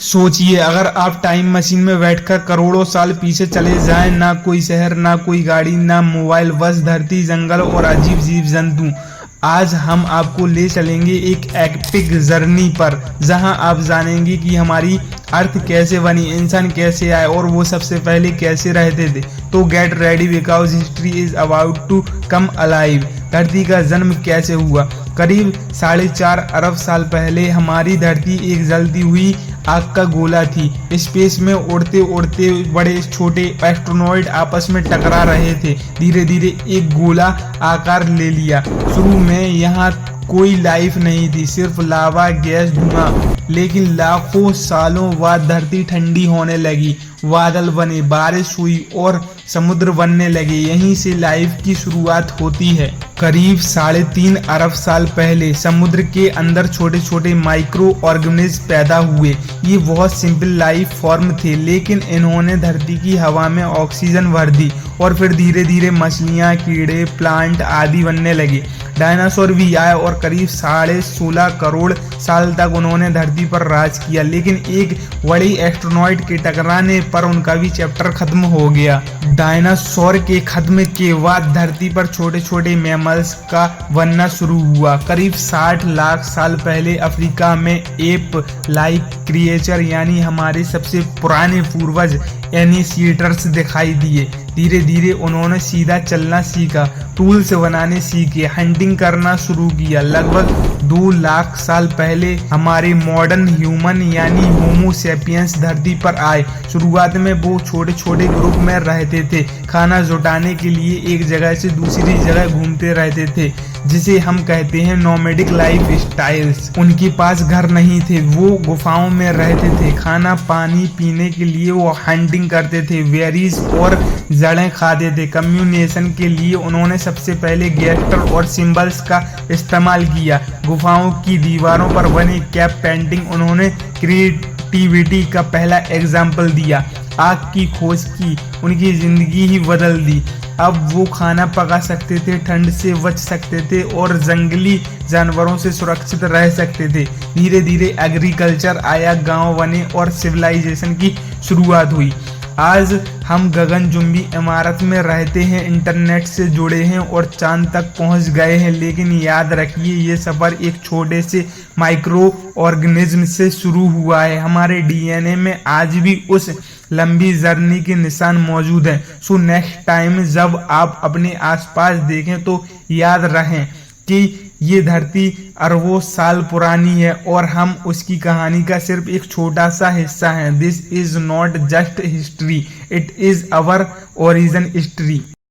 सोचिए, अगर आप टाइम मशीन में बैठकर करोड़ों साल पीछे चले जाएं, ना कोई शहर, ना कोई गाड़ी, ना मोबाइल, बस धरती, जंगल और अजीब जीव जंतु। आज हम आपको ले चलेंगे एक एपिक जर्नी पर, जहां आप जानेंगे कि हमारी अर्थ कैसे बनी, इंसान कैसे आए और वो सबसे पहले कैसे रहते थे। तो get ready because history is about to come alive. धरती का जन्म कैसे हुआ? करीब 4.5 अरब साल पहले हमारी धरती एक जलती हुई आग का गोला थी। स्पेस में उड़ते उड़ते बड़े छोटे एस्ट्रोनॉइड आपस में टकरा रहे थे। धीरे धीरे एक गोला आकार ले लिया। शुरू में यहाँ कोई लाइफ नहीं थी, सिर्फ लावा, गैस, धुआं। लेकिन लाखों सालों बाद धरती ठंडी होने लगी, बादल बने, बारिश हुई और समुद्र बनने लगे। यहीं से लाइफ की शुरुआत होती है। करीब 3.5 अरब साल पहले समुद्र के अंदर छोटे छोटे माइक्रो ऑर्गेनिज्म पैदा हुए। ये बहुत सिंपल लाइफ फॉर्म थे, लेकिन इन्होंने धरती की हवा में ऑक्सीजन भर दी और फिर धीरे धीरे मछलियाँ, कीड़े, प्लांट आदि बनने लगे। डायनासोर भी आए और करीब 16.5 करोड़ साल तक उन्होंने धरती पर राज किया। लेकिन एक बड़ी एस्ट्रोनॉइड के टकराने पर उनका भी चैप्टर खत्म हो गया। डायनासोर के खत्म के बाद धरती पर छोटे छोटे मैमल्स का बनना शुरू हुआ। करीब 60 लाख साल पहले अफ्रीका में एप लाइक क्रिएचर यानी हमारे सबसे पुराने पूर्वज एनिसीटर्स दिखाई दिए। धीरे धीरे उन्होंने सीधा चलना सीखा, टूल्स बनाने सीखे, हंटिंग करना शुरू किया। लगभग 2 लाख साल पहले हमारे मॉडर्न ह्यूमन यानी होमो सेपियंस धरती पर आए। शुरुआत में वो छोटे छोटे ग्रुप में रहते थे, खाना जुटाने के लिए एक जगह से दूसरी जगह घूमते रहते थे, जिसे हम कहते हैं नोमैडिक लाइफ स्टाइल्स। उनके पास घर नहीं थे, वो गुफाओं में रहते थे। खाना पानी पीने के लिए वो हंटिंग करते थे, बेरीज और जड़ें खाते थे। कम्युनिकेशन के लिए उन्होंने सबसे पहले गेस्टर और सिंबल्स का इस्तेमाल किया। गुफाओं की दीवारों पर बनी कैप पेंटिंग उन्होंने क्रिएटिविटी का पहला एग्जाम्पल दिया। आग की खोज की उनकी जिंदगी ही बदल दी। अब वो खाना पका सकते थे, ठंड से बच सकते थे और जंगली जानवरों से सुरक्षित रह सकते थे। धीरे धीरे एग्रीकल्चर आया, गांव बने और सिविलाइजेशन की शुरुआत हुई। आज हम गगनचुंबी इमारत में रहते हैं, इंटरनेट से जुड़े हैं और चांद तक पहुंच गए हैं। लेकिन याद रखिए, ये सफर एक छोटे से माइक्रो ऑर्गेनिज्म से शुरू हुआ है। हमारे डीएनए में आज भी उस लंबी जर्नी के निशान मौजूद हैं। सो नेक्स्ट टाइम जब आप अपने आसपास देखें तो याद रहें कि ये धरती अरबों साल पुरानी है और हम उसकी कहानी का सिर्फ एक छोटा सा हिस्सा हैं। This is not just history, it is our origin history.